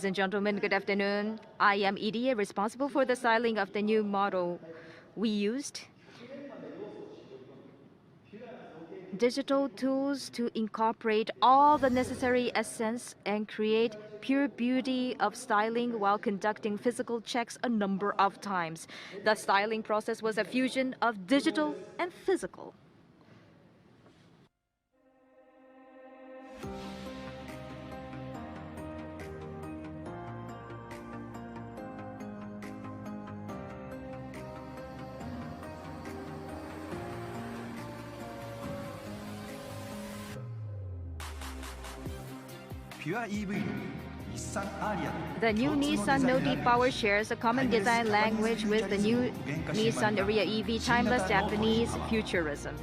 and gentlemen, good afternoon. I am Ariya, responsible for the styling of the new model. We used digital tools to incorporate all the necessary essence and create pure beauty of styling while conducting physical checks a number of times. The styling process was a fusion of digital and physical. The new Nissan Note e-Power shares a common design language with the new Nissan Ariya EV Timeless Japanese Futurism.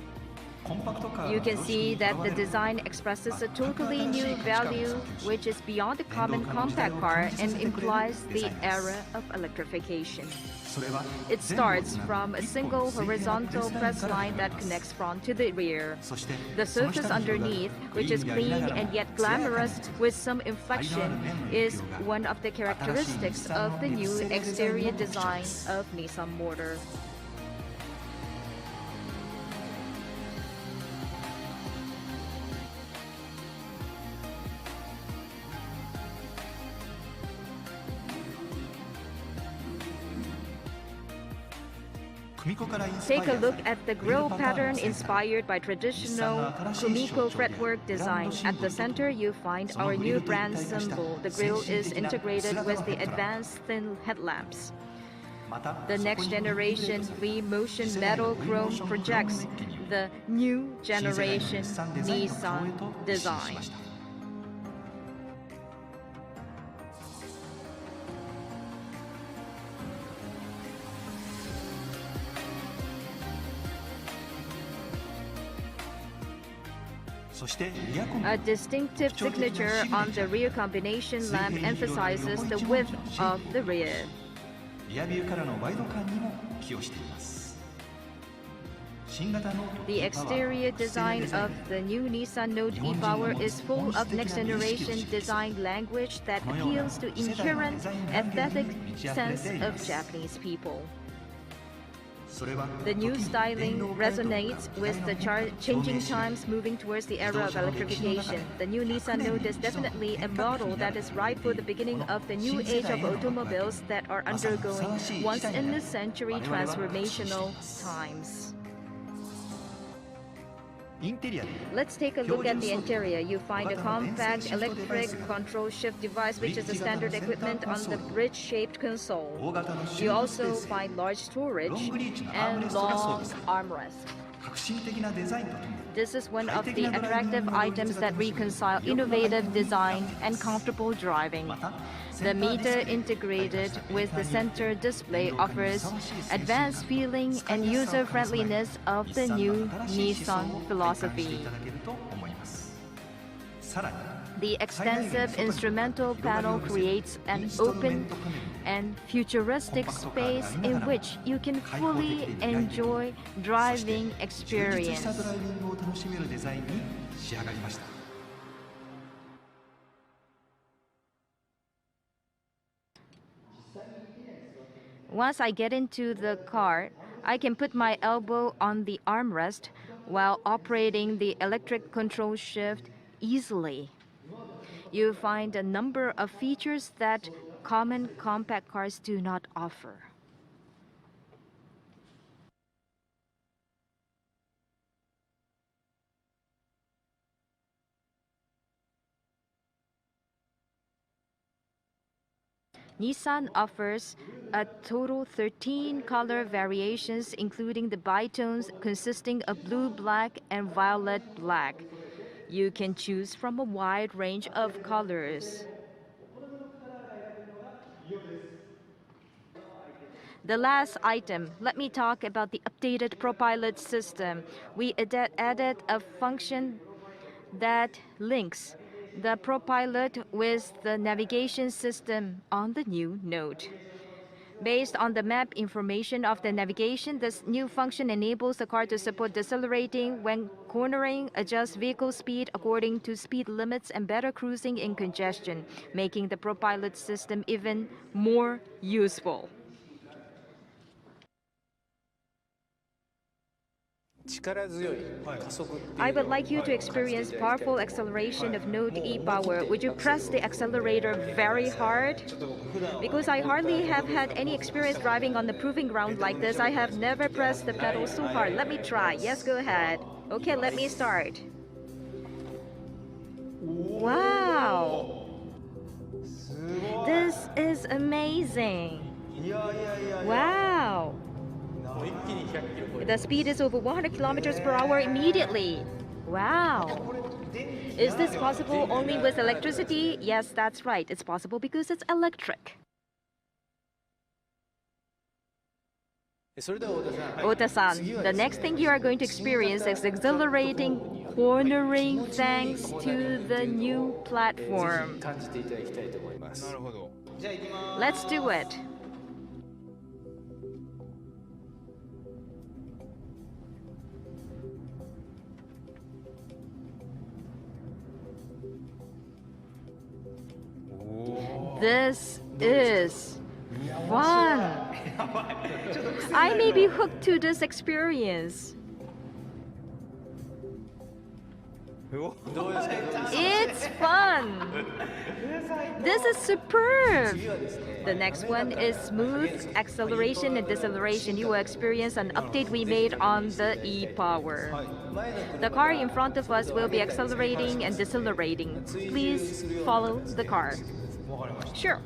You can see that the design expresses a totally new value which is beyond the common compact car and implies the era of electrification. It starts from a single horizontal press line that connects front to the rear. The surface underneath, which is clean and yet glamorous with some inflection, is one of the characteristics of the new exterior design of Nissan Motor. Take a look at the grille pattern inspired by traditional Kumiko fretwork design. At the center, you find our new brand symbol. The grille is integrated with the advanced thin headlamps. The next generation V-motion metal chrome projects the new generation Nissan design. A distinctive signature on the rear combination lamp emphasizes the width of the rear. The exterior design of the new Nissan Note e-Power is full of next-generation design language that appeals to inherent aesthetic sense of Japanese people. The new styling resonates with the changing times moving towards the era of electrification. The new Nissan Note is definitely a model that is ripe for the beginning of the new age of automobiles that are undergoing once-in-a-century transformational times. Let's take a look at the interior. You find a compact electric control shift device, which is a standard equipment on the bridge-shaped console. You also find large storage and long armrest. This is one of the attractive items that reconcile innovative design and comfortable driving. The meter integrated with the center display offers advanced feeling and user-friendliness of the new Nissan philosophy. The extensive instrumental panel creates an open and futuristic space in which you can fully enjoy driving experience. Once I get into the car, I can put my elbow on the armrest while operating the electric control shift easily. You find a number of features that common compact cars do not offer. Nissan offers a total 13 color variations, including the bitones consisting of blue black and violet black. You can choose from a wide range of colors. The last item, let me talk about the updated ProPilot system. We added a function that links the ProPilot with the navigation system on the new Note. Based on the map information of the navigation, this new function enables the car to support decelerating when cornering, adjust vehicle speed according to speed limits, and better cruising in congestion, making the ProPilot system even more useful. I would like you to experience powerful acceleration of Node e-Power. Would you press the accelerator very hard? Because I hardly have had any experience driving on the proving ground like this. I have never pressed the pedal so hard. Let me try. Yes, go ahead. Okay, let me start. Wow! This is amazing. Wow! The speed is over 100 kilometers per hour immediately. Wow! Is this possible only with electricity? Yes, that's right. It's possible because it's electric. Ota-san, the next thing you are going to experience is exhilarating cornering thanks to the new platform. Let's do it. This is fun. I may be hooked to this experience. It's fun. This is superb. The next one is smooth acceleration and deceleration. You will experience an update we made on the e-Power. The car in front of us will be accelerating and decelerating. Please follow the car. Sure.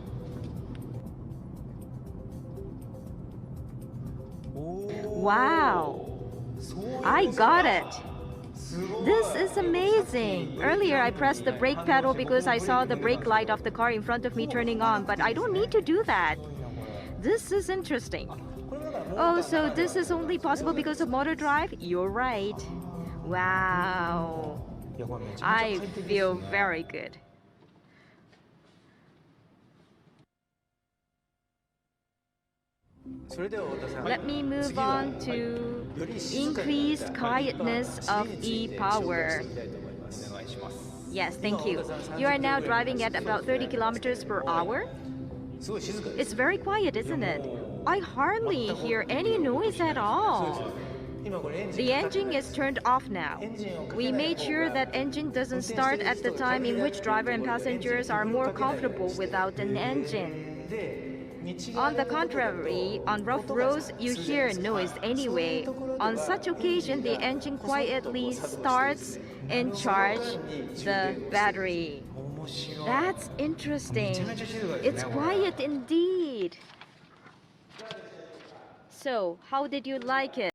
Wow. I got it. This is amazing. Earlier I pressed the brake pedal because I saw the brake light of the car in front of me turning on, but I don't need to do that. This is interesting. Oh, so this is only possible because of motor drive? You're right. Wow. I feel very good. Let me move on to increased quietness of e-Power. Yes, thank you. You are now driving at about 30 kilometers per hour. It's very quiet, isn't it? I hardly hear any noise at all. The engine is turned off now. We made sure that engine doesn't start at the time in which driver and passengers are more comfortable without an engine. On the contrary, on rough roads, you hear noise anyway. On such occasion, the engine quietly starts and charges the battery. That's interesting. It's quiet indeed. So, how did you like it?